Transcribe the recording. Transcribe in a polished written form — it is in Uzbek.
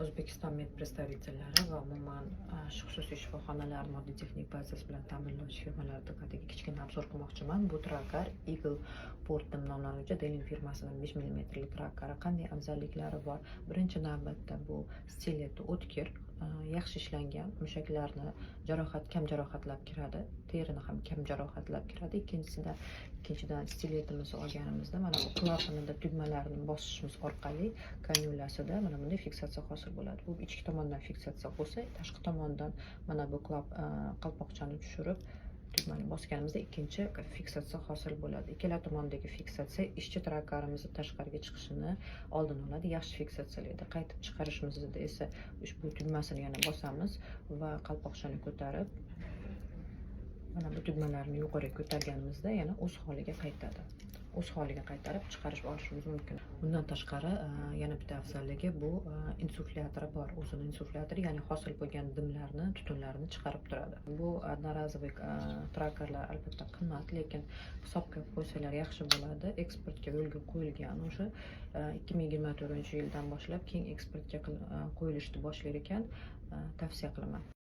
O'zbekiston med представительlari va umuman xususiy shifoxonalar moddiy texnik bazasi bilan ta'minlovchi firmalar diqqatiga kichkina obzor qilmoqchiman. Bu tracker Eagle Portem nomlanuvchi Delin firmasining 5 mm trackeri. Qanday afzalliklari bor? Birinchi navbatda bu stileti o'tkir, yaxshi ishlangan, mushaklarni kam jarohatlab kiradi, terini ham kam jarohatlab kiradi. Ikkinchidan stiletimizni olganimizda mana bu klapanida tugmalarni bosishimiz orqali kanyulasida mana bunday fiksatsiya hosil bo'ladi. Bu ichki tomondan fiksatsiya bo'lsa, tashqi tomondan mana bu qalpoqchani tushirib tugmani bosganimizda ikkinchi fiksatsiya hosil bo'ladi. Ikkala tomondagi fiksatsiya ishchi trackerimizni tashqariga chiqishini oldini oladi, yaxshi fiksatsiyalaydi. Qaytib chiqarishimizda esa ushbu tugmasini yana bosamiz va qalpoqchani ko'tarib mana bu tugmalarni yuqoriga ko'targanimizda yana o'z holiga qaytadi. O'z holiga qaytarib chiqarib olishimiz mumkin. Bundan tashqari yana bitta afzalligi bu insuflyatori bor. O'zini insuflyatori, ya'ni hosil bo'lgan dimlarni, tutunlarni chiqarib turadi. Bu одноразовый trackerlar albatta qimmat, lekin hisobga qo'ysalar yaxshi bo'ladi. Eksportga yo'lga qo'yilgan o'sha 2024-yildan boshlab keng eksportga qo'yilishni boshlar ekan, tavsiya qilaman.